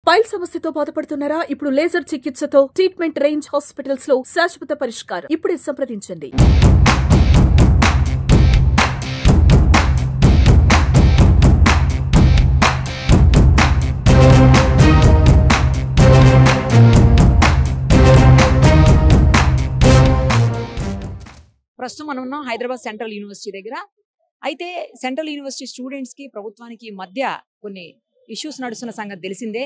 Pile సమస్యతో బాధపడుతున్నారా? ఇప్పుడు లేజర్ చికిత్సతో ట్రీట్మెంట్ రేంజ్ హాస్పిటల్స్ లో శాశ్వత పరిష్కారం. ఇప్పుడే సంప్రదించండి. ప్రస్తుతం మనం ఉన్నాం హైదరాబాద్ సెంట్రల్ యూనివర్సిటీ దగ్గర. అయితే సెంట్రల్ యూనివర్సిటీ స్టూడెంట్స్ కి ప్రభుత్వానికి మధ్య కొన్ని ఇష్యూస్ నడుస్తున్న సంగతి తెలిసిందే.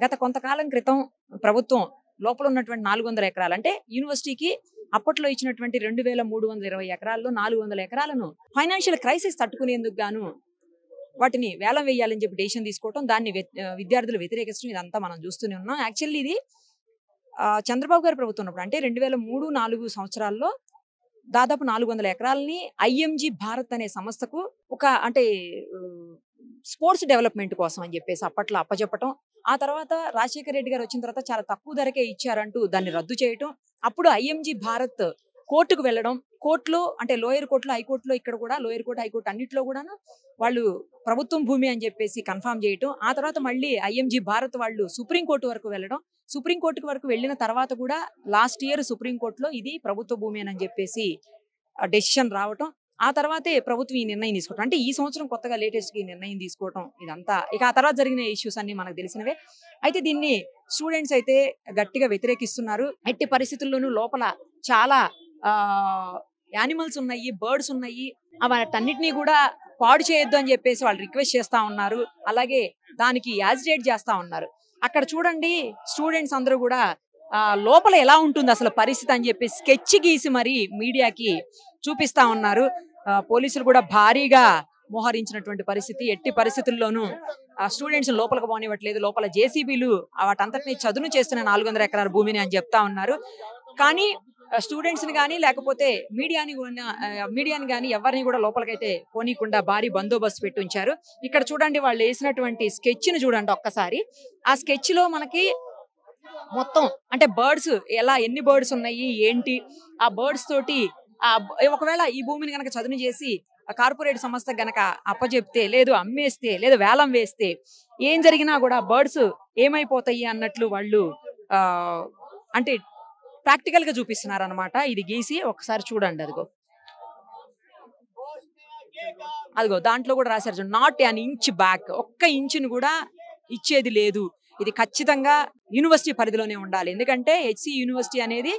గత కొంతకాలం క్రితం ప్రభుత్వం లోపల ఉన్నటువంటి 400 ఎకరాలు అంటే యూనివర్సిటీకి అప్పట్లో ఇచ్చినటువంటి 2320 ఎకరాల్లో 400 ఎకరాలను ఫైనాన్షియల్ క్రైసిస్ తట్టుకునేందుకు గాను వాటిని వేలం వేయాలని చెప్పి డెసిషన్ తీసుకోవడం, దాన్ని విద్యార్థులు వ్యతిరేకిస్తూ ఇదంతా మనం చూస్తూనే ఉన్నాం. యాక్చువల్లీ ఇది చంద్రబాబు గారి ప్రభుత్వం ఉన్నప్పుడు అంటే 2003-4 సంవత్సరాల్లో దాదాపు 400 ఎకరాలని ఐఎంజీ భారత్ అనే సంస్థకు ఒక అంటే స్పోర్ట్స్ డెవలప్మెంట్ కోసం అని చెప్పేసి అప్పట్లో అప్పచెప్పటం, ఆ తర్వాత రాజశేఖర రెడ్డి గారు వచ్చిన తర్వాత చాలా తక్కువ ధరకే ఇచ్చారంటూ దాన్ని రద్దు చేయటం, అప్పుడు ఐఎంజీ భారత్ కోర్టుకు వెళ్ళడం, కోర్టులో అంటే లోయర్ కోర్టులో హైకోర్టులో ఇక్కడ కూడా లోయర్ కోర్టు హైకోర్టు అన్నింటిలో కూడా వాళ్ళు ప్రభుత్వం భూమి అని చెప్పేసి కన్ఫర్మ్ చేయటం, ఆ తర్వాత మళ్ళీ ఐఎంజీ భారత్ వాళ్ళు సుప్రీంకోర్టు వరకు వెళ్ళడం, సుప్రీంకోర్టు వరకు వెళ్ళిన తర్వాత కూడా లాస్ట్ ఇయర్ సుప్రీంకోర్టులో ఇది ప్రభుత్వ భూమి అని చెప్పేసి డెసిషన్ రావటం, ఆ తర్వాతే ప్రభుత్వం ఈ నిర్ణయం తీసుకోవటం. అంటే ఈ సంవత్సరం కొత్తగా లేటెస్ట్ గా ఈ నిర్ణయం తీసుకోవటం ఇదంతా ఇక ఆ తర్వాత జరిగిన ఇష్యూస్ అన్ని మనకు తెలిసినవే. అయితే దీన్ని స్టూడెంట్స్ అయితే గట్టిగా వ్యతిరేకిస్తున్నారు. ఎట్టి పరిస్థితుల్లోనూ లోపల చాలా యానిమల్స్ ఉన్నాయి, బర్డ్స్ ఉన్నాయి, వాటన్నిటినీ కూడా పాడు చేయొద్దు అని చెప్పేసి వాళ్ళు రిక్వెస్ట్ చేస్తా ఉన్నారు. అలాగే దానికి యాజిటేట్ చేస్తా ఉన్నారు. అక్కడ చూడండి స్టూడెంట్స్ అందరూ కూడా లోపల ఎలా ఉంటుంది అసలు పరిస్థితి అని చెప్పి స్కెచ్ గీసి మరి మీడియాకి చూపిస్తా ఉన్నారు. పోలీసులు కూడా భారీగా మోహరించినటువంటి పరిస్థితి. ఎట్టి పరిస్థితుల్లోనూ స్టూడెంట్స్ లోపలికి పోనివ్వట్లేదు. లోపల జేసీబీలు వాటంతటినీ చదును చేస్తున్న 400 ఎకరాల భూమిని అని చెప్తా ఉన్నారు. కానీ స్టూడెంట్స్ ని కానీ లేకపోతే మీడియాని కానీ ఎవరిని కూడా లోపలికైతే పోనీకుండా భారీ బందోబస్తు పెట్టి ఉంచారు. ఇక్కడ చూడండి వాళ్ళు వేసినటువంటి స్కెచ్ ని చూడండి ఒక్కసారి. ఆ స్కెచ్ లో మనకి మొత్తం అంటే బర్డ్స్ ఎన్ని బర్డ్స్ ఉన్నాయి ఏంటి, ఆ బర్డ్స్ తోటి ఒకవేళ ఈ భూమిని గనక చదును చేసి కార్పొరేట్ సంస్థ గనక అప్పచెప్తే, లేదు అమ్మేస్తే, లేదు వేలం వేస్తే ఏం జరిగినా కూడా బర్డ్స్ ఏమైపోతాయి అన్నట్లు వాళ్ళు అంటే ప్రాక్టికల్ గా చూపిస్తున్నారు అనమాట. ఇది గీసి ఒకసారి చూడండి. అదిగో దాంట్లో కూడా రాశారు చూడండి, నాట్ యాన్ ఇంచ్ బ్యాక్, ఒక్క ఇంచుని కూడా ఇచ్చేది లేదు. ఇది ఖచ్చితంగా యూనివర్సిటీ పరిధిలోనే ఉండాలి. ఎందుకంటే హెచ్సి యూనివర్సిటీ అనేది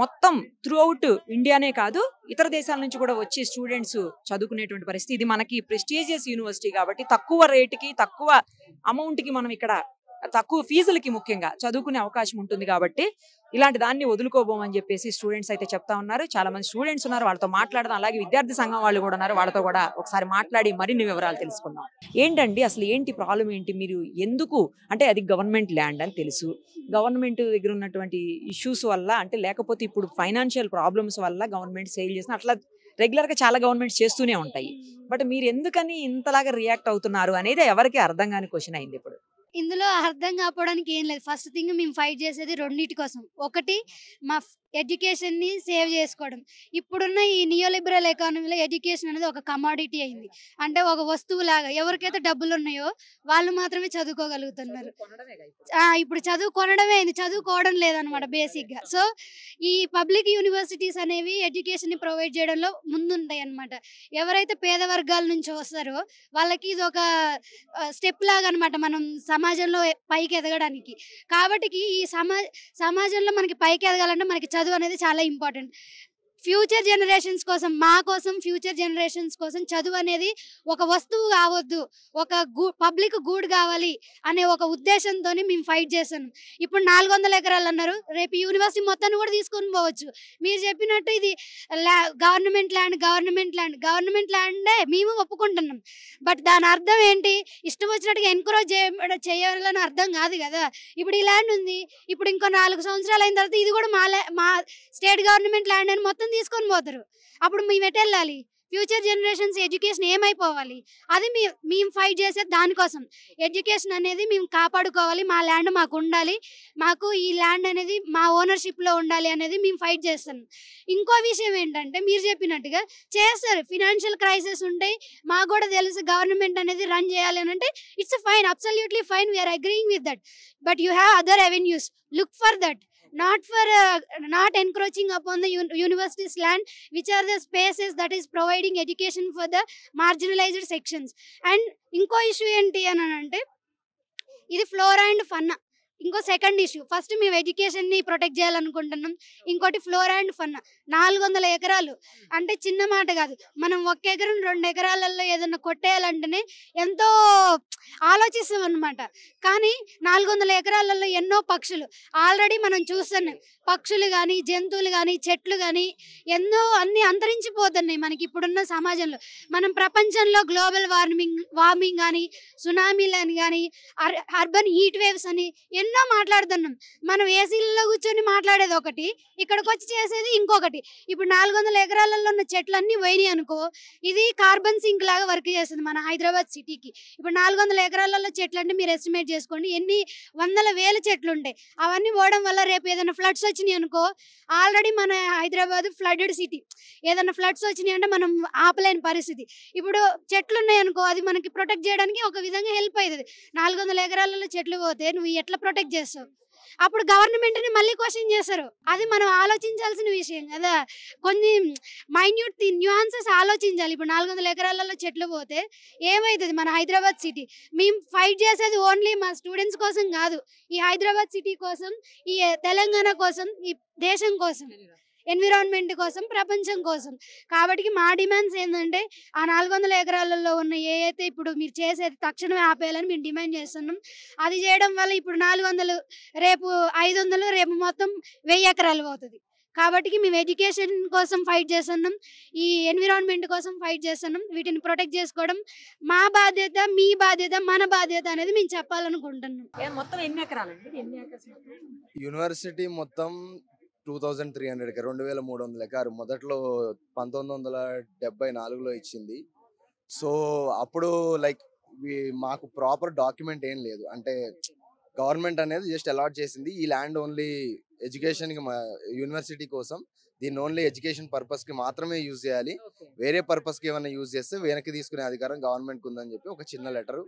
మొత్తం త్రూ అవుట్ ఇండియానే కాదు ఇతర దేశాల నుంచి కూడా వచ్చి స్టూడెంట్స్ చదువుకునేటువంటి పరిస్థితి. ఇది మనకి ప్రెస్టీజియస్ యూనివర్సిటీ కాబట్టి తక్కువ రేటుకి తక్కువ అమౌంట్కి మనం ఇక్కడ తక్కువ ఫీజులకి ముఖ్యంగా చదువుకునే అవకాశం ఉంటుంది. కాబట్టి ఇలాంటి దాన్ని వదులుకోబోమని చెప్పేసి స్టూడెంట్స్ అయితే చెప్తా ఉన్నారు. చాలా మంది స్టూడెంట్స్ ఉన్నారు, వాళ్ళతో మాట్లాడదాం. అలాగే విద్యార్థి సంఘం వాళ్ళు కూడా ఉన్నారు, వాళ్ళతో కూడా ఒకసారి మాట్లాడి మరిన్ని వివరాలు తెలుసుకుందాం. ఏంటండి అసలు ఏంటి ప్రాబ్లం ఏంటి? మీరు ఎందుకు అంటే అది గవర్నమెంట్ ల్యాండ్ అని తెలుసు, గవర్నమెంట్ దగ్గర ఉన్నటువంటి ఇష్యూస్ వల్ల అంటే లేకపోతే ఇప్పుడు ఫైనాన్షియల్ ప్రాబ్లమ్స్ వల్ల గవర్నమెంట్ సేల్ చేసిన అట్లా రెగ్యులర్ గా చాలా గవర్నమెంట్స్ చేస్తూనే ఉంటాయి. బట్ మీరు ఎందుకని ఇంతలాగా రియాక్ట్ అవుతున్నారు అనేది ఎవరికి అర్థం కాని క్వశ్చన్ అయింది. ఇప్పుడు ఇందులో అర్థం కాకపోవడానికి ఏం లేదు. ఫస్ట్ థింగ్ మేము ఫైట్ చేసేది రెండింటి కోసం. ఒకటి మా ఎడ్యుకేషన్ని సేవ్ చేసుకోవడం. ఇప్పుడున్న ఈ నియోలిబరల్ ఎకానమీలో ఎడ్యుకేషన్ అనేది ఒక కమాడిటీ అయింది. అంటే ఒక వస్తువులాగా ఎవరికైతే డబ్బులు ఉన్నాయో వాళ్ళు మాత్రమే చదువుకోగలుగుతున్నారు. ఇప్పుడు చదువు కొనడమే అయింది, చదువుకోవడం లేదనమాట బేసిక్గా. సో ఈ పబ్లిక్ యూనివర్సిటీస్ అనేవి ఎడ్యుకేషన్ని ప్రొవైడ్ చేయడంలో ముందుంటాయి అనమాట. ఎవరైతే పేద వర్గాల నుంచి వస్తారో వాళ్ళకి ఇది ఒక స్టెప్ లాగా అనమాట మనం సమాజంలో పైకి ఎదగడానికి. కాబట్టి ఈ సమాజంలో మనకి పైకి ఎదగాలంటే మనకి చదువు అనేది చాలా ఇంపార్టెంట్. ఫ్యూచర్ జనరేషన్స్ కోసం, మా కోసం, ఫ్యూచర్ జనరేషన్స్ కోసం చదువు అనేది ఒక వస్తువు కావద్దు, ఒక పబ్లిక్ గూడ్ కావాలి అనే ఒక ఉద్దేశంతో మేము ఫైట్ చేస్తాను. ఇప్పుడు 400 ఎకరాలు అన్నారు, రేపు యూనివర్సిటీ మొత్తాన్ని కూడా తీసుకొని పోవచ్చు. మీరు చెప్పినట్టు ఇది గవర్నమెంట్ ల్యాండే మేము ఒప్పుకుంటున్నాం. బట్ దాని అర్థం ఏంటి? ఇష్టం వచ్చినట్టుగా ఎంకరేజ్ చేయాలని అర్థం కాదు కదా. ఇప్పుడు ఈ ల్యాండ్ ఉంది, ఇప్పుడు ఇంకో 4 సంవత్సరాలు అయిన తర్వాత ఇది కూడా మా స్టేట్ గవర్నమెంట్ ల్యాండ్ అని మొత్తం తీసుకొని పోతారు. అప్పుడు మేము ఎటు వెళ్ళాలి? ఫ్యూచర్ జనరేషన్స్ ఎడ్యుకేషన్ ఏమైపోవాలి, అది మేము ఫైట్ చేసేది దానికోసం. ఎడ్యుకేషన్ అనేది మేము కాపాడుకోవాలి, మా ల్యాండ్ మాకు ఉండాలి, మాకు ఈ ల్యాండ్ అనేది మా ఓనర్షిప్లో ఉండాలి అనేది మేము ఫైట్ చేస్తాం. ఇంకో విషయం ఏంటంటే మీరు చెప్పినట్టుగా చేస్తారు, ఫినాన్షియల్ క్రైసిస్ ఉంటాయి, మాకు కూడా తెలుసు గవర్నమెంట్ అనేది రన్ చేయాలి అని అంటే it's fine, absolutely fine, we're agreeing with that. But you have other avenues, look for that, not encroaching upon the university's land, which are the spaces that is providing education for the marginalized sections. And inko issue enti anante ఇది flora and ఫన్నా. ఇంకో second issue, first మేము ఎడ్యుకేషన్ని protect చేయాలనుకుంటున్నాం, ఇంకోటి flora and ఫన్నా. 400 ఎకరాలు అంటే చిన్న మాట కాదు. మనం 1 ఎకరం 2 ఎకరాలలో ఏదైనా కొట్టేయాలంటేనే ఎంతో ఆలోచిస్తాం అనమాట. కానీ 400 ఎకరాలలో ఎన్నో పక్షులు ఆల్రెడీ మనం చూస్తున్నాం. పక్షులు కానీ, జంతువులు కానీ, చెట్లు కానీ ఎన్నో అన్ని అంతరించిపోతున్నాయి మనకి ఇప్పుడున్న సమాజంలో. మనం ప్రపంచంలో గ్లోబల్ వార్మింగ్ కానీ, సునామీలని కానీ, అర్బన్ హీట్ వేవ్స్ అని ఎన్నో మాట్లాడుతున్నాం. మనం ఏసీలలో కూర్చొని మాట్లాడేది ఒకటి, ఇక్కడికి వచ్చి చేసేది ఇంకొకటి. ఇప్పుడు 400 ఎకరాలలో ఉన్న చెట్లన్నీ పోయినాయి అనుకో, ఇది కార్బన్ సింక్ లాగా వర్క్ చేస్తుంది మన హైదరాబాద్ సిటీకి. ఇప్పుడు 400 ఎకరాలలో చెట్లు అంటే మీరు ఎస్టిమేట్ చేసుకోండి ఎన్ని వందల వేల చెట్లు ఉంటాయి. అవన్నీ పోవడం వల్ల రేపు ఏదైనా ఫ్లడ్స్ వచ్చినాయి అనుకో, ఆల్రెడీ మన హైదరాబాద్ ఫ్లడెడ్ సిటీ, ఏదైనా ఫ్లడ్స్ వచ్చినాయి అంటే మనం ఆపలేని పరిస్థితి. ఇప్పుడు చెట్లు ఉన్నాయి అనుకో, అది మనకి ప్రొటెక్ట్ చేయడానికి ఒక విధంగా హెల్ప్ అవుతుంది. 400 ఎకరాలలో చెట్లు పోతే నువ్వు ఎట్లా ప్రొటెక్ట్ చేస్తావు? అప్పుడు గవర్నమెంట్ని మళ్ళీ క్వశ్చన్ చేస్తారు. అది మనం ఆలోచించాల్సిన విషయం కదా. కొన్ని మైన్యూట్ న్యూఆన్సెస్ ఆలోచించాలి. ఇప్పుడు 400 ఎకరాలలో చెట్లు పోతే ఏమవుతుంది మన హైదరాబాద్ సిటీ? మేము ఫైట్ చేసేది ఓన్లీ మా స్టూడెంట్స్ కోసం కాదు, ఈ హైదరాబాద్ సిటీ కోసం, ఈ తెలంగాణ కోసం, ఈ దేశం కోసం, ఎన్విరాన్మెంట్ కోసం, ప్రపంచం కోసం. కాబట్టి మా డిమాండ్స్ ఏంటంటే ఆ 400 ఎకరాలలో ఉన్న అయితే ఇప్పుడు మీరు చేసేది తక్షణమే ఆపేయాలని మేము డిమాండ్ చేస్తున్నాం. అది చేయడం వల్ల ఇప్పుడు 400, రేపు 500, రేపు మొత్తం 1000 ఎకరాలు పోతుంది. కాబట్టి మేము ఎడ్యుకేషన్ కోసం ఫైట్ చేస్తున్నాం, ఈ ఎన్విరాన్మెంట్ కోసం ఫైట్ చేస్తున్నాం. వీటిని ప్రొటెక్ట్ చేసుకోవడం మా బాధ్యత, మీ బాధ్యత, మన బాధ్యత అనేది మేము చెప్పాలనుకుంటున్నాం. మొత్తం ఎన్ని ఎకరాలండి? యూనివర్సిటీ మొత్తం 2300 ఎకరాలు, 2300 ఎకరాలు మొదట్లో 1974లో ఇచ్చింది. సో అప్పుడు లైక్ మాకు ప్రాపర్ డాక్యుమెంట్ ఏం లేదు. అంటే గవర్నమెంట్ అనేది జస్ట్ అలాట్ చేసింది ఈ ల్యాండ్ ఓన్లీ ఎడ్యుకేషన్కి, యూనివర్సిటీ కోసం, దీన్ని ఓన్లీ ఎడ్యుకేషన్ పర్పస్కి మాత్రమే యూజ్ చేయాలి, వేరే పర్పస్కి ఏమైనా యూజ్ చేస్తే వెనక్కి తీసుకునే అధికారం గవర్నమెంట్కి ఉందని చెప్పి ఒక చిన్న లెటర్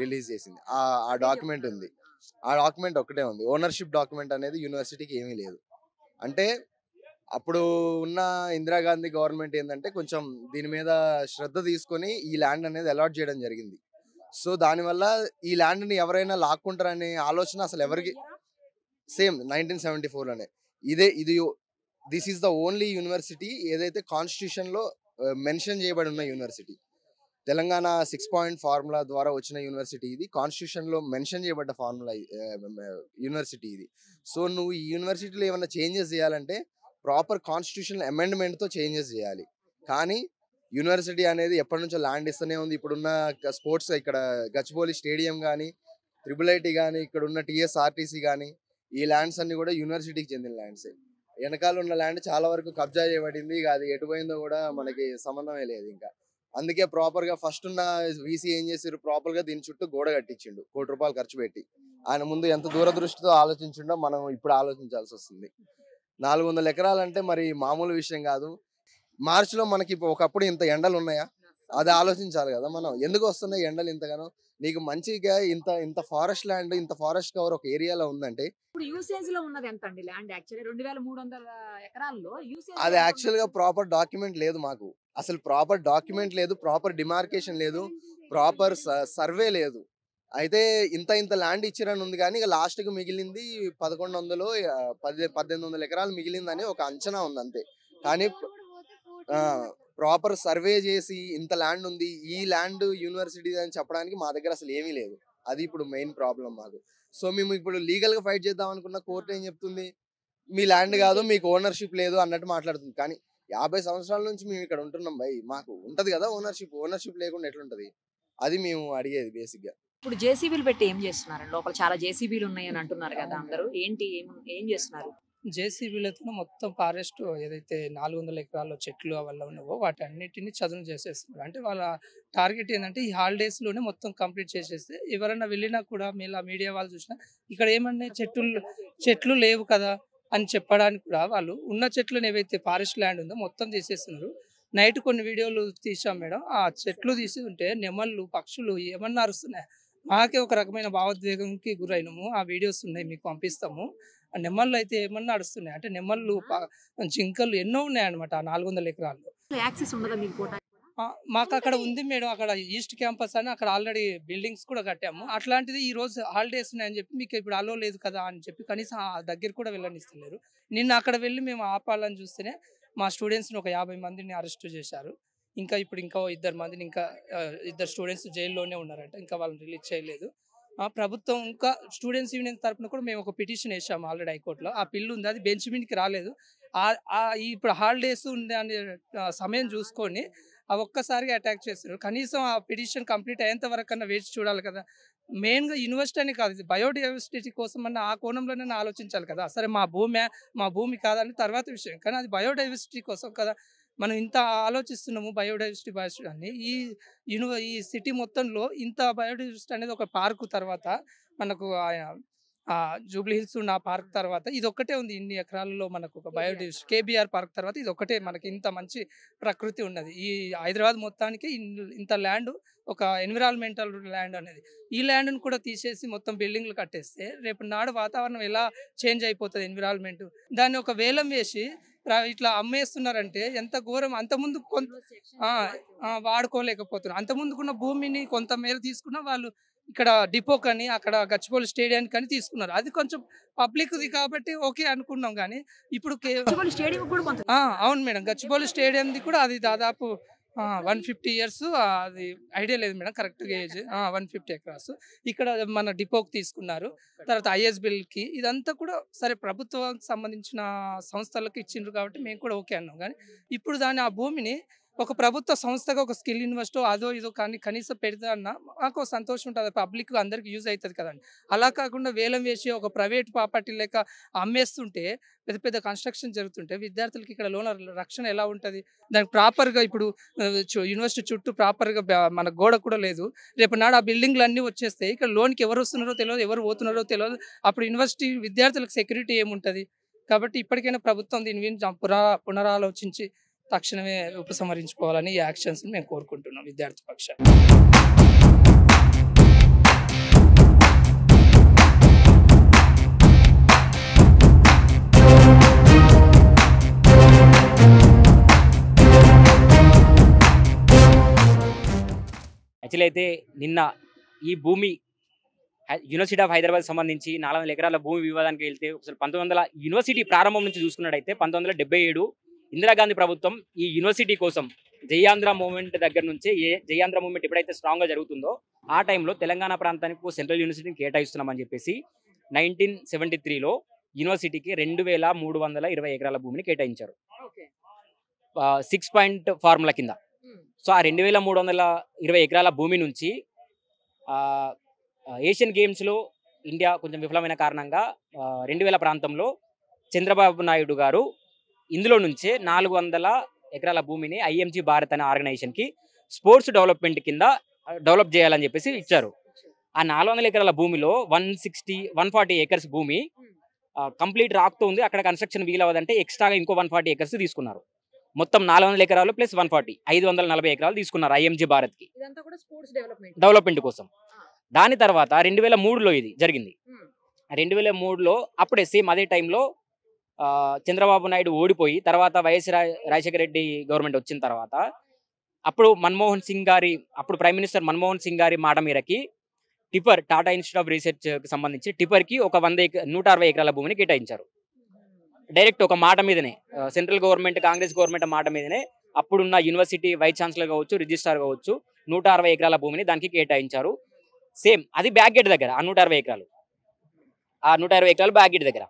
రిలీజ్ చేసింది. ఆ డాక్యుమెంట్ ఉంది, ఆ డాక్యుమెంట్ ఒక్కటే ఉంది. ఓనర్షిప్ డాక్యుమెంట్ అనేది యూనివర్సిటీకి ఏమీ లేదు. అంటే అప్పుడు ఉన్న ఇందిరాగాంధీ గవర్నమెంట్ ఏంటంటే కొంచెం దీని మీద శ్రద్ధ తీసుకొని ఈ ల్యాండ్ అనేది అలాట్ చేయడం జరిగింది. సో దానివల్ల ఈ ల్యాండ్ని ఎవరైనా లాక్కుంటారనే ఆలోచన అసలు ఎవరికి, సేమ్ 1974లోనే ఇది this is the only university ఏదైతే కాన్స్టిట్యూషన్లో మెన్షన్ చేయబడి ఉన్న యూనివర్సిటీ. తెలంగాణ 6 పాయింట్ ఫార్ములా ద్వారా వచ్చిన యూనివర్సిటీ ఇది, కాన్స్టిట్యూషన్లో మెన్షన్ చేయబడ్డ ఫార్ములా యూనివర్సిటీ ఇది. సో నువ్వు ఈ యూనివర్సిటీలో ఏమైనా చేంజెస్ చేయాలంటే ప్రాపర్ కాన్స్టిట్యూషన్ అమెండ్మెంట్తో చేంజెస్ చేయాలి. కానీ యూనివర్సిటీ అనేది ఎప్పటి నుంచో ల్యాండ్ ఇస్తూనే ఉంది. ఇప్పుడున్న స్పోర్ట్స్ ఇక్కడ గచ్చిబౌలి స్టేడియం కానీ, IIIT కానీ, ఇక్కడ ఉన్న TSRTC కానీ, ఈ ల్యాండ్స్ అన్ని కూడా యూనివర్సిటీకి చెందిన ల్యాండ్సే. వెనకాల ఉన్న ల్యాండ్ చాలా వరకు కబ్జా చేయబడింది, ఇక అది ఎటుపోయిందో కూడా మనకి సంబంధమే లేదు ఇంకా. అందుకే ప్రాపర్గా ఫస్ట్ ఉన్న వీసీ ఏం చేసారు, ప్రాపర్గా దీని చుట్టూ గోడ కట్టించిండు, ₹1 కోటి ఖర్చు పెట్టి. ఆయన ముందు ఎంత దూరదృష్టితో ఆలోచించిండో మనం ఇప్పుడు ఆలోచించాల్సి వస్తుంది. 400 ఎకరాలు అంటే మరి మామూలు విషయం కాదు. మార్చిలో మనకి ఒకప్పుడు ఇంత ఎండలు ఉన్నాయా, అది ఆలోచించాలి కదా మనం. ఎందుకు వస్తున్నాయి ఎండలు ఇంతగానో? నీకు మంచిగా ఇంత ఫారెస్ట్ ల్యాండ్, ఇంత ఫారెస్ట్ కవర్ ఒక ఏరియాలో ఉందంటే, ఇప్పుడు యూసేజ్ లో ఉన్నది ఎంత అండి ల్యాండ్? యాక్చువల్లీ 2300 ఎకరాల్లో యూసేజ్ అది యాక్చువల్ గా ప్రాపర్ డాక్యుమెంట్ లేదు మాకు. అసలు ప్రాపర్ డాక్యుమెంట్ లేదు, ప్రాపర్ డిమార్కేషన్ లేదు, ప్రాపర్ సర్వే లేదు. అయితే ఇంత ల్యాండ్ ఇచ్చిరని ఉంది కానీ ఇక లాస్ట్ కి మిగిలింది 1100, 1800 ఎకరాలు మిగిలిందని ఒక అంచనా ఉంది అంతే. కానీ ప్రాపర్ సర్వే చేసి ఇంత ల్యాండ్ ఉంది, ఈ ల్యాండ్ యూనివర్సిటీ అని చెప్పడానికి మా దగ్గర అసలు ఏమీ లేదు. అది ఇప్పుడు మెయిన్ ప్రాబ్లం మాకు. సో మేము ఇప్పుడు లీగల్ గా ఫైట్ చేద్దాం అనుకున్న కోర్టు ఏం చెప్తుంది, మీ ల్యాండ్ కాదు, మీకు ఓనర్షిప్ లేదు అన్నట్టు మాట్లాడుతుంది. కానీ 50 సంవత్సరాల నుంచి మేము ఇక్కడ ఉంటున్నాం భయ్, మాకు ఉంటది కదా ఓనర్షిప్ లేకుండా ఎట్లుంటది? అది మేము అడిగేది బేసిక్ గా. ఇప్పుడు జేసీబీలు పెట్టి ఏం చేస్తున్నారు? లోపల చాలా జేసీబీలు ఉన్నాయని అంటున్నారు కదా అందరూ, ఏం చేస్తున్నారు? జేసీబీలతో మొత్తం ఫారెస్ట్ ఏదైతే 400 ఎకరాల్లో చెట్లు అవల్ల ఉన్నావో వాటి అన్నిటిని చదును చేసేస్తున్నారు. అంటే వాళ్ళ టార్గెట్ ఏంటంటే ఈ హాలిడేస్లోనే మొత్తం కంప్లీట్ చేసేస్తే ఎవరైనా వెళ్ళినా కూడా మీడియా వాళ్ళు చూసినా ఇక్కడ ఏమన్నా చెట్లు లేవు కదా అని చెప్పడానికి కూడా వాళ్ళు ఉన్న చెట్లను ఏవైతే ఫారెస్ట్ ల్యాండ్ ఉందో మొత్తం తీసేస్తున్నారు. నైట్ కొన్ని వీడియోలు తీసాం మేడం. ఆ చెట్లు తీసి ఉంటే నెమళ్ళు పక్షులు ఏమన్నా అరుస్తున్నాయి. మాకే ఒక రకమైన భావోద్వేగంకి గురైనము. ఆ వీడియోస్ ఉన్నాయి, మీకు పంపిస్తాము. ఆ నెమళ్ళు అయితే ఏమన్నా నడుస్తున్నాయి అంటే నెమళ్ళు జింకలు ఎన్నో ఉన్నాయన్నమాట ఆ 400 ఎకరాల్లో. యాక్సెస్ ఉండదా మీకు పోవడానికి? మాకు అక్కడ ఉంది మేడం. అక్కడ ఈస్ట్ క్యాంపస్ అని అక్కడ ఆల్రెడీ బిల్డింగ్స్ కూడా కట్టాము. అట్లాంటిది ఈ రోజు హాలిడేస్ ఉన్నాయని చెప్పి మీకు ఇప్పుడు అలో లేదు కదా అని చెప్పి కనీసం ఆ దగ్గర కూడా వెళ్ళనిస్తలేరు. నిన్న అక్కడ వెళ్ళి మేము ఆపాలని చూస్తేనే మా స్టూడెంట్స్ని ఒక 50 మందిని అరెస్ట్ చేశారు. ఇప్పుడు ఇంకో 2 మందిని ఇంకా 2 స్టూడెంట్స్ జైల్లోనే ఉన్నారంట. ఇంకా వాళ్ళని రిలీజ్ చేయలేదు. ప్రభుత్వం ఇంకా స్టూడెంట్స్ యూనియన్ తరఫున కూడా మేము ఒక పిటిషన్ వేసాము ఆల్రెడీ హైకోర్టులో. ఆ బిల్లు ఉంది, అది బెంచ్ మీదకి రాలేదు. ఇప్పుడు హాలిడేస్ ఉంది అనే సమయం చూసుకొని ఒక్కసారిగా అటాక్ చేస్తున్నారు. కనీసం ఆ పిటిషన్ కంప్లీట్ అయ్యేంత వరకు అన్నా వేచి చూడాలి కదా. మెయిన్గా యూనివర్సిటీ అని కాదు, బయోడైవర్సిటీ కోసం అన్న ఆ కోణంలోనే ఆలోచించాలి కదా. సరే మా భూమి కాదని తర్వాత విషయం, కానీ అది బయోడైవర్సిటీ కోసం కదా మనం ఇంత ఆలోచిస్తున్నాము. బయోడైవర్సిటీ అని ఈ సిటీ మొత్తంలో ఇంత బయోడైవర్సిటీ అనేది ఒక పార్కు తర్వాత మనకు జూబ్లీ హిల్స్ ఉన్న ఆ పార్క్ తర్వాత ఇది ఒక్కటే ఉంది. ఇన్ని ఎకరాలలో మనకు ఒక బయోడైవర్సిటీ కేబీఆర్ పార్క్ తర్వాత ఇది ఒక్కటే మనకి ఇంత మంచి ప్రకృతి ఉన్నది. ఈ హైదరాబాద్ మొత్తానికి ఇంత ల్యాండ్ ఒక ఎన్విరాన్మెంటల్ ల్యాండ్ అనేది. ఈ ల్యాండ్ను కూడా తీసేసి మొత్తం బిల్డింగ్లు కట్టేస్తే రేపు నాడు వాతావరణం ఎలా చేంజ్ అయిపోతుంది ఎన్విరాన్మెంట్. దాన్ని ఒక వేలం వేసి ఇట్లా అమ్మేస్తున్నారంటే ఎంత ఘోరం. అంతకుముందు వాడుకోలేకపోతున్నారు. అంతకుముందుకున్న భూమిని కొంత మేర తీసుకున్న వాళ్ళు ఇక్కడ డిపో కని అక్కడ గచ్చిబౌలి స్టేడియానికి అని తీసుకున్నారు. అది కొంచెం పబ్లిక్ది కాబట్టి ఓకే అనుకున్నాం. కానీ ఇప్పుడు అవును మేడం, గచ్చిబౌలి స్టేడియంది కూడా అది దాదాపు 150 years. అది ఐడియా లేదు మేడం కరెక్ట్గా ఏజ్. 150 acres ఇక్కడ మన డిపోకి తీసుకున్నారు. తర్వాత ISBLకి ఇదంతా కూడా సరే ప్రభుత్వానికి సంబంధించిన సంస్థలకు ఇచ్చిండ్రు కాబట్టి మేము కూడా ఓకే అన్నాం. కానీ ఇప్పుడు ఆ భూమిని ఒక ప్రభుత్వ సంస్థగా ఒక స్కిల్ యూనివర్సిటీ అదో ఇదో కానీ కనీసం పెడతా అన్న మాకు సంతోషం ఉంటుంది. పబ్లిక్ అందరికి యూజ్ అవుతుంది కదండి. అలా కాకుండా వేలం వేసి ఒక ప్రైవేట్ ప్రాపర్టీ లెక్క అమ్మేస్తుంటే పెద్ద పెద్ద కన్స్ట్రక్షన్ జరుగుతుంటే విద్యార్థులకి ఇక్కడ లోన రక్షణ ఎలా ఉంటుంది? దానికి ప్రాపర్గా ఇప్పుడు యూనివర్సిటీ చుట్టూ ప్రాపర్గా మన గోడ కూడా లేదు. రేపు నాడు ఆ బిల్డింగ్లు అన్నీ వచ్చేస్తే ఇక్కడ లోన్కి ఎవరు వస్తున్నారో తెలియదు, ఎవరు పోతున్నారో తెలియదు. అప్పుడు యూనివర్సిటీ విద్యార్థులకు సెక్యూరిటీ ఏముంటుంది? కాబట్టి ఇప్పటికైనా ప్రభుత్వం దీని పునరాలోచించి తక్షణమే ఉపసంహరించుకోవాలని ఈ యాక్షన్స్ మేము కోరుకుంటున్నాం విద్యార్థి పక్షాన్ని. యాక్చువల్లీ అయితే నిన్న ఈ భూమి యూనివర్సిటీ ఆఫ్ హైదరాబాద్ సంబంధించి 400 ఎకరాల భూమి వివాదానికి వెళ్తే ఒకసారి 1900 యూనివర్సిటీ ప్రారంభం నుంచి చూసుకున్నట్టయితే 1977 ఇందిరాగాంధీ ప్రభుత్వం ఈ యూనివర్సిటీ కోసం జయాంధ్ర మూవ్మెంట్ దగ్గర నుంచి జయాంధ్ర మూవ్మెంట్ ఎప్పుడైతే స్ట్రాంగ్గా జరుగుతుందో ఆ టైంలో తెలంగాణ ప్రాంతానికి సెంట్రల్ యూనివర్సిటీని కేటాయిస్తున్నామని చెప్పేసి 1973లో యూనివర్సిటీకి 2320 ఎకరాల భూమిని కేటాయించారు 6 పాయింట్ ఫార్ములా కింద. సో ఆ 2320 ఎకరాల భూమి నుంచి ఏషియన్ గేమ్స్లో ఇండియా కొంచెం విఫలమైన కారణంగా 2000 ప్రాంతంలో చంద్రబాబు నాయుడు గారు ఇందులో నుంచే 400 ఎకరాల భూమిని IMG భారత్ అనే ఆర్గనైజేషన్కి స్పోర్ట్స్ డెవలప్మెంట్ కింద డెవలప్ చేయాలని చెప్పేసి ఇచ్చారు. ఆ 400 ఎకరాల భూమిలో 140 acres భూమి కంప్లీట్ రాక్తో ఉంది. అక్కడ కన్స్ట్రక్షన్ వీలవదంటే ఎక్స్ట్రాగా ఇంకో 140 acres తీసుకున్నారు. మొత్తం 400 ఎకరాలు ప్లస్ 140 540 ఎకరాలు తీసుకున్నారు IMG భారత్కి డెవలప్మెంట్ కోసం. దాని తర్వాత 2003లో ఇది జరిగింది. 2003లో అప్పుడే సేమ్ అదే టైంలో చంద్రబాబు నాయుడు ఓడిపోయి తర్వాత వైఎస్ రాజశేఖర రెడ్డి గవర్నమెంట్ వచ్చిన తర్వాత అప్పుడు మన్మోహన్ సింగ్ గారి అప్పుడు ప్రైమ్ మినిస్టర్ మన్మోహన్ సింగ్ గారి మాట మేరకి టిపర్ టాటా ఇన్స్టిట్యూట్ ఆఫ్ రీసెర్చ్కి సంబంధించి టిపర్కి ఒక 160 ఎకరాల భూమిని కేటాయించారు. డైరెక్ట్ ఒక మాట మీదనే సెంట్రల్ గవర్నమెంట్ కాంగ్రెస్ గవర్నమెంట్ మాట మీదనే అప్పుడున్న యూనివర్సిటీ వైస్ ఛాన్సలర్ కావచ్చు రిజిస్ట్రార్ కావచ్చు 160 ఎకరాల భూమిని దానికి కేటాయించారు. సేమ్ అది బ్యాక్ గేట్ దగ్గర ఆ 160 ఎకరాలు 160 ఎకరాలు బ్యాక్ గేట్ దగ్గర.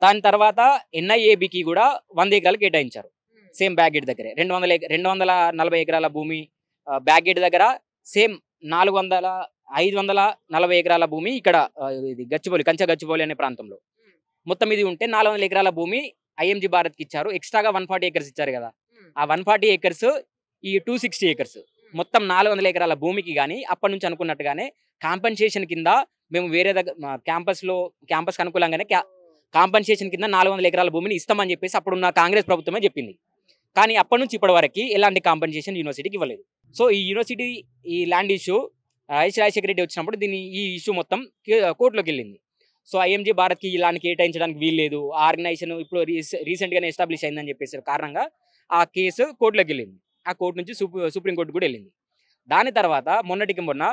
దాని తర్వాత NIABకి కూడా 100 ఎకరాలు కేటాయించారు సేమ్ బ్యాక్ గేట్ దగ్గరే. 240 ఎకరాల భూమి బ్యాక్ గేట్ దగ్గర, సేమ్ 540 ఎకరాల భూమి ఇక్కడ ఇది గచ్చిబౌలి కంచె గచ్చిబౌలి అనే ప్రాంతంలో మొత్తం ఇది ఉంటే 400 ఎకరాల భూమి ఐఎంజీ భారత్కి ఇచ్చారు. ఎక్స్ట్రాగా 140 ఏకర్స్ ఇచ్చారు కదా. ఆ 140 ఏకర్స్ ఈ 260 ఏకర్స్ మొత్తం 400 ఎకరాల భూమికి కానీ అప్పటి నుంచి అనుకున్నట్టుగానే కాంపన్సేషన్ కింద మేము వేరే దగ్గర క్యాంపస్కి అనుకూలంగానే కాంపన్సేషన్ కింద 400 ఎకరాల భూమిని ఇస్తామని చెప్పేసి అప్పుడున్న కాంగ్రెస్ ప్రభుత్వమే చెప్పింది. కానీ అప్పటి నుంచి ఇప్పటి వరకు ఎలాంటి కాంపన్సేషన్ యూనివర్సిటీకి ఇవ్వలేదు. సో ఈ యూనివర్సిటీ ఈ ల్యాండ్ ఇష్యూ రాజశేఖర రెడ్డి వచ్చినప్పుడు ఈ ఇష్యూ మొత్తం కోర్టులోకి వెళ్ళింది. సో ఐఎంజీ భారత్కి ఇలాంటి కేటాయించడానికి వీల్లేదు, ఆర్గనైజేషన్ ఇప్పుడు రీసెంట్గానే ఎస్టాబ్లిష్ అయిందని చెప్పేసి కారణంగా ఆ కేసు కోర్టులోకి వెళ్ళింది. ఆ కోర్టు నుంచి సుప్రీంకోర్టు కూడా వెళ్ళింది. దాని తర్వాత మొన్నటికి మొన్న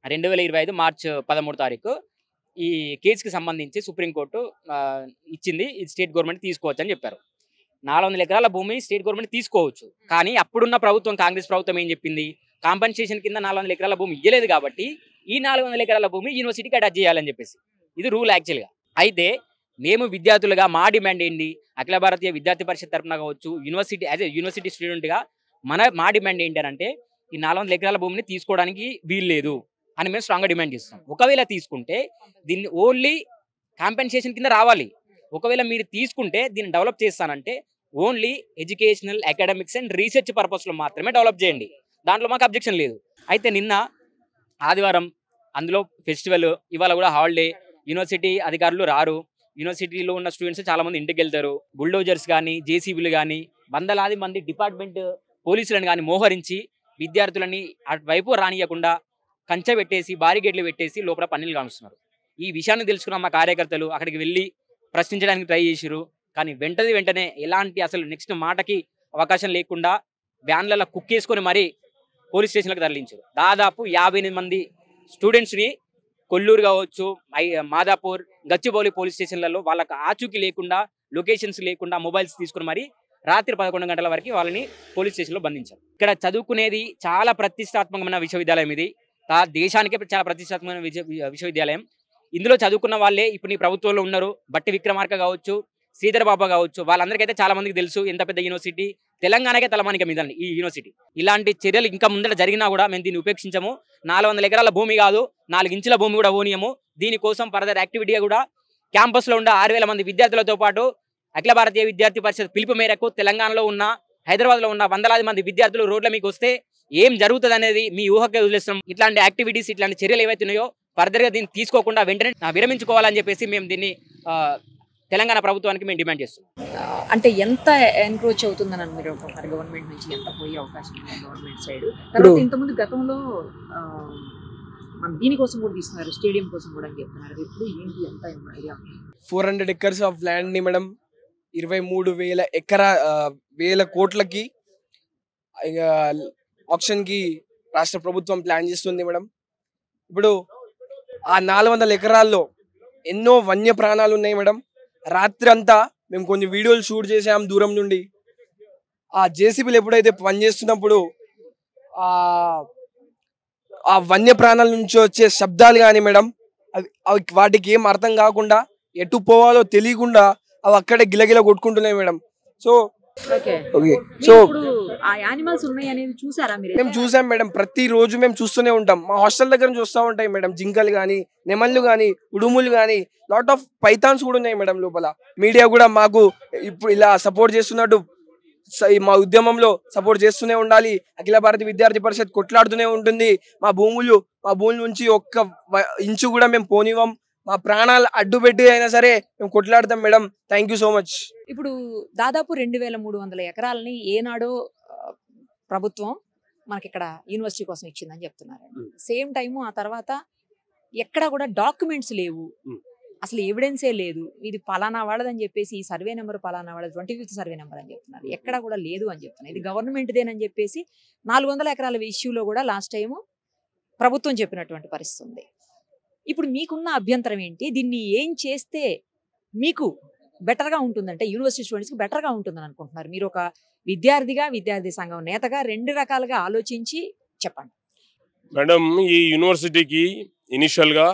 2025 మార్చి 13 తారీఖు ఈ కేసుకి సంబంధించి సుప్రీంకోర్టు ఇచ్చింది, ఇది స్టేట్ గవర్నమెంట్ తీసుకోవచ్చు అని చెప్పారు. 400 ఎకరాల భూమి స్టేట్ గవర్నమెంట్ తీసుకోవచ్చు, కానీ అప్పుడున్న ప్రభుత్వం కాంగ్రెస్ ప్రభుత్వం ఏం చెప్పింది, కాంపన్సేషన్ కింద 400 ఎకరాల భూమి ఇవ్వలేదు కాబట్టి ఈ 400 ఎకరాల భూమి యూనివర్సిటీకి అటాచ్ చేయాలని చెప్పేసి ఇది రూల్ యాక్చువల్గా. అయితే మేము విద్యార్థులుగా మా డిమాండ్ ఏంటి, అఖిల భారతీయ విద్యార్థి పరిషత్ తరఫున కావచ్చు, యూనివర్సిటీ యాజ్ ఏ యూనివర్సిటీ స్టూడెంట్గా మా డిమాండ్ ఏంటి అంటే ఈ 400 ఎకరాల భూమిని తీసుకోవడానికి వీల్లేదు అని మేము స్ట్రాంగ్గా డిమాండ్ చేస్తున్నాం. ఒకవేళ తీసుకుంటే దీన్ని ఓన్లీ కాంపెన్సేషన్ కింద రావాలి. ఒకవేళ మీరు తీసుకుంటే దీన్ని డెవలప్ చేస్తానంటే only educational, academics and research పర్పస్లో మాత్రమే డెవలప్ చేయండి, దాంట్లో మాకు అబ్జెక్షన్ లేదు. అయితే నిన్న ఆదివారం, అందులో ఫెస్టివల్, ఇవాళ కూడా హాలిడే, యూనివర్సిటీ అధికారులు రారు, యూనివర్సిటీలో ఉన్న స్టూడెంట్స్ చాలామంది ఇంటికి వెళ్తారు. బుల్డోజర్స్ కానీ జేసీబీలు కానీ వందలాది మంది డిపార్ట్మెంట్ పోలీసులను కానీ మోహరించి విద్యార్థులని అటువైపు రానియకుండా కంచె పెట్టేసి బారిగేట్లు పెట్టేసి లోపల పన్నీలు కానుస్తున్నారు. ఈ విషయాన్ని తెలుసుకున్న మా కార్యకర్తలు అక్కడికి వెళ్ళి ప్రశ్నించడానికి ట్రై చేశారు. కానీ వెంటనే ఎలాంటి అసలు నెక్స్ట్ మాటకి అవకాశం లేకుండా వ్యాన్లలో కుక్కేసుకొని మరీ పోలీస్ స్టేషన్లకు తరలించారు. దాదాపు 58 మంది స్టూడెంట్స్ని కొల్లూరు కావచ్చు, మాదాపూర్, గచ్చిబౌలి పోలీస్ స్టేషన్లలో వాళ్ళకి ఆచూకీ లేకుండా, లొకేషన్స్ లేకుండా మొబైల్స్ తీసుకుని మరి రాత్రి 11 గంటల వరకు వాళ్ళని పోలీస్ స్టేషన్లో బంధించారు. ఇక్కడ చదువుకునేది చాలా ప్రతిష్టాత్మకమైన విశ్వవిద్యాలయం, ఇది దేశానికే చాలా ప్రతిష్టాత్మకమైన విశ్వవిద్యాలయం. ఇందులో చదువుకున్న వాళ్ళే ఇప్పుడు నీ ప్రభుత్వంలో ఉన్నారు. బట్టి విక్రమార్క కావచ్చు, శ్రీధర్ బాబా కావచ్చు, వాళ్ళందరికీ చాలా మందికి తెలుసు ఎంత పెద్ద యూనివర్సిటీ, తెలంగాణకే తలమానిక మీద ఈ యూనివర్సిటీ. ఇలాంటి చర్యలు ఇంకా ముందర జరిగినా కూడా మేము దీన్ని ఉపేక్షించము. 400 ఎకరాల భూమి కాదు, 4 ఇంచుల భూమి కూడా ఓనియము. దీనికోసం ఫర్దర్ యాక్టివిటీగా కూడా క్యాంపస్లో ఉన్న 6000 మంది విద్యార్థులతో పాటు అఖిల భారతీయ విద్యార్థి పరిషత్ పిలుపు మేరకు తెలంగాణలో ఉన్న, హైదరాబాద్లో ఉన్న వందలాది మంది విద్యార్థులు రోడ్ల మీకు వస్తే ఏం జరుగుతుంది అనేది మీ ఊహకే వదిలేస్తున్నాం. ఇట్లాంటి యాక్టివిటీస్, ఇట్లాంటి చర్యలు ఏవైతున్నాయో ఫర్దర్గా దీన్ని తీసుకోకుండా వెంటనే విరమించుకోవాలని చెప్పేసి మేము దీన్ని తెలంగాణ ప్రభుత్వానికి మేము డిమాండ్ చేస్తున్నాం. అంటే ఎంత ఎన్క్రోచ్ అవుతుందని మీరు అనుకుంటున్నారు? గవర్నమెంట్ నుంచి ఎంత పోయే అవకాశం ఉంది గవర్నమెంట్ సైడ్? తర్వాత ఇంతకుముందు గతంలో మన దీనికోసం కూడా తీసుకున్నారు, స్టేడియం కోసం కూడా అని చెప్తున్నారు. ఇప్పుడు ఏంటి ఎంత ఐడియా? 400 acres ఆఫ్ ల్యాండ్ ని మేడం 23,000 కోట్లకి ఆప్షన్ కి రాష్ట్ర ప్రభుత్వం ప్లాన్ చేస్తుంది మేడం. ఇప్పుడు ఆ 400 ఎకరాల్లో ఎన్నో వన్య ప్రాణాలు ఉన్నాయి మేడం. రాత్రి అంతా మేము కొన్ని వీడియోలు షూట్ చేసాం దూరం నుండి. ఆ జేసీబీలు ఎప్పుడైతే పనిచేస్తున్నప్పుడు ఆ వన్య ప్రాణాల నుంచి వచ్చే శబ్దాలు కానీ మేడం, అవి వాటికి ఏం అర్థం కాకుండా ఎటు పోవాలో తెలియకుండా అవి అక్కడే గిలగిల కొట్టుకుంటున్నాయి మేడం. సో మేము చూసాం మేడం, ప్రతి రోజు మేము చూస్తూనే ఉంటాం. మా హాస్టల్ దగ్గర చూస్తూ ఉంటాయి మేడం, జింకలు కానీ, నెమళ్ళు కానీ, ఉడుములు కానీ, లాట్ ఆఫ్ పైథాన్స్ కూడా ఉన్నాయి మేడం లోపల. మీడియా కూడా మాకు ఇప్పుడు ఇలా సపోర్ట్ చేస్తున్నట్టు మా ఉద్యమంలో సపోర్ట్ చేస్తూనే ఉండాలి. అఖిల భారతీయ విద్యార్థి పరిషత్ కొట్లాడుతూనే ఉంటుంది. మా భూముల నుంచి ఒక్క ఇంచు కూడా మేము పోనివ్వం. మా ప్రాణాలు అడ్డు పెట్టి అయినా సరే మేము కొట్లాడతాం madam. Thank you so much. ఇప్పుడు దాదాపు 2300 ఎకరాలని ఏనాడో ప్రభుత్వం మనకి ఇక్కడ యూనివర్సిటీ కోసం ఇచ్చిందని చెప్తున్నారు. సేమ్ టైము ఆ తర్వాత ఎక్కడ కూడా డాక్యుమెంట్స్ లేవు, అసలు ఎవిడెన్సే లేదు. ఇది పలానా వాళ్ళదని చెప్పేసి ఈ సర్వే నెంబర్ పలానా వాళ్ళది 25th సర్వే నెంబర్ అని చెప్తున్నారు. ఎక్కడ కూడా లేదు అని చెప్తున్నారు. ఇది గవర్నమెంట్దేనని చెప్పేసి 400 ఎకరాల ఇష్యూలో కూడా లాస్ట్ టైము ప్రభుత్వం చెప్పినటువంటి పరిస్థితి ఉంది. ఇప్పుడు మీకున్న అభ్యంతరం ఏంటి? దీన్ని ఏం చేస్తే మీకు బెటర్గా ఉంటుందంటే యూనివర్సిటీ స్టూడెంట్స్కి బెటర్గా ఉంటుందని అనుకుంటున్నారు? మీరు ఒక విద్యార్థిగా, విద్యార్థి సంఘం నేతగా 2 రకాలుగా ఆలోచించి చెప్పండి. మేడం, ఈ యూనివర్సిటీకి ఇనిషియల్గా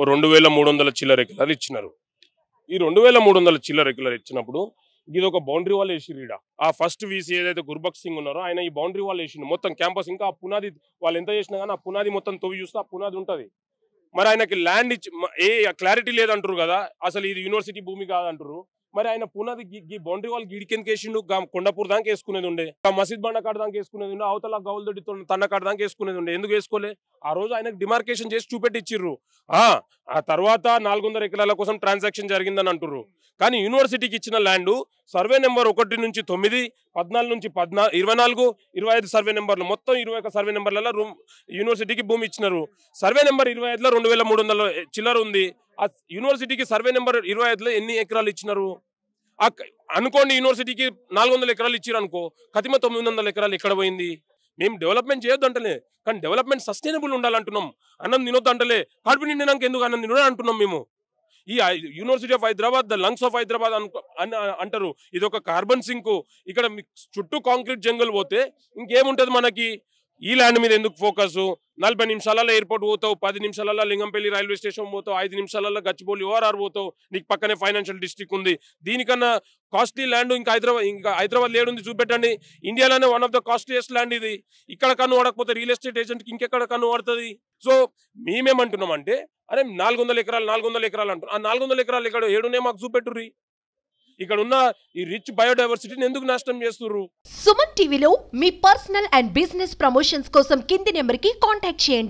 2300 చిల్లర ఎకరాలు ఇచ్చినారు. ఈ 2300 చిల్లర ఎకరాలు ఇచ్చినప్పుడు ఇది ఒక బౌండరీ వాల్ వేసిరీడ. ఆ ఫస్ట్ వీసీ ఏదైతే గుర్బక్ష్ సింగ్ ఉన్నారో ఆయన ఈ బౌండరీ వాల్ వేసిండు మొత్తం క్యాంపస్. ఇంకా ఆ పునాది వాళ్ళు ఎంత చేసినా కానీ ఆ పునాది మొత్తం తవ్వి చూస్తే ఆ పునాది ఉంటుంది. మరి ఆయనకి ల్యాండ్ ఇచ్చి ఏ క్లారిటీ లేదంటారు కదా, అసలు ఇది యూనివర్సిటీ భూమి కాదంటారు. మరి ఆయన పునాది బౌండరీ వాళ్ళు గిడికెందుకు వేసిండు? కొండపూర్ దాకా వేసుకునేది ఉండే, మసీద్ బండ కాడ దాకా వేసుకునేది ఉండే, అవతల గౌల్దొడ్డి తన్న కాడ దాకా వేసుకునేది ఉండే. ఎందుకు వేసుకోలే? ఆ రోజు ఆయనకు డిమార్కేషన్ చేసి చూపెట్టిచ్చిర్రు. ఆ తర్వాత 400 ఎకరాల కోసం ట్రాన్సాక్షన్ జరిగిందని అంటుర్రు. కానీ యూనివర్సిటీకి ఇచ్చిన ల్యాండ్ సర్వే నెంబర్ 1 నుంచి 9, 14 నుంచి 24, 25 సర్వే నెంబర్లు, మొత్తం 21 సర్వే నెంబర్లలో యూనివర్సిటీకి భూమి ఇచ్చినారు. సర్వే నెంబర్ 25లో 2300 చిల్లర ఉంది. ఆ యూనివర్సిటీకి సర్వే నెంబర్ 25లో ఎన్ని ఎకరాలు ఇచ్చినారు అనుకోండి. యూనివర్సిటీకి 400 ఎకరాలు ఇచ్చారు అనుకో, కతిమ 900 ఎకరాలు ఎక్కడ పోయింది? మేము డెవలప్మెంట్ చేయొద్దు అంటలే, కానీ డెవలప్మెంట్ సస్టైనబుల్ ఉండాలంటున్నాం. అన్నం తినొద్దు అంటలే, కడుపు నిండినాక ఎందుకు అన్నం తినడం అంటున్నాం మేము. ఈ university of Hyderabad the lungs of Hyderabad అంటారు. ఇది ఒక కార్బన్ సింక్. ఇక్కడ చుట్టూ కాంక్రీట్ జంగల్ పోతే ఇంకేముంటది మనకి? ఈ ల్యాండ్ మీద ఎందుకు ఫోకస్? 40 నిమిషాలలో ఎయిర్పోర్ట్ పోతావు, 10 నిమిషాలలో లింగంపల్లి రైల్వే స్టేషన్ పోతావు, 5 నిమిషాలలో గచ్చిబౌలి ORR పోతావు, నీకు పక్కనే ఫైనాన్షియల్ డిస్ట్రిక్ట్ ఉంది. దీనికన్నా కాస్ట్లీ ల్యాండ్ ఇంకా హైదరాబాద్ లేడుంది చూపెట్టండి. ఇండియాలోనే one of the costliest land ఇది. ఇక్కడ కన్ను వాడకపోతే రియల్ ఎస్టేట్ ఏజెంట్కి ఇంకెక్కడ కన్ను వాడుతుంది? సో మేమేమంటున్నాం అంటే, అరే 400 ఎకరాలు అంటున్నాం. ఆ 400 ఎకరాలు ఇక్కడ ఏడునే మాకు చూపెట్టుర్రి. ఇక్కడ ఉన్న ఈ రిచ్ బయోడైవర్సిటీని ఎందుకు నాశనం చేస్తుర్రు? సుమన్ టీవీలో మీ పర్సనల్ అండ్ బిజినెస్ ప్రమోషన్స్ కోసం కింది నెంబర్కి కాంటాక్ట్ చేయండి.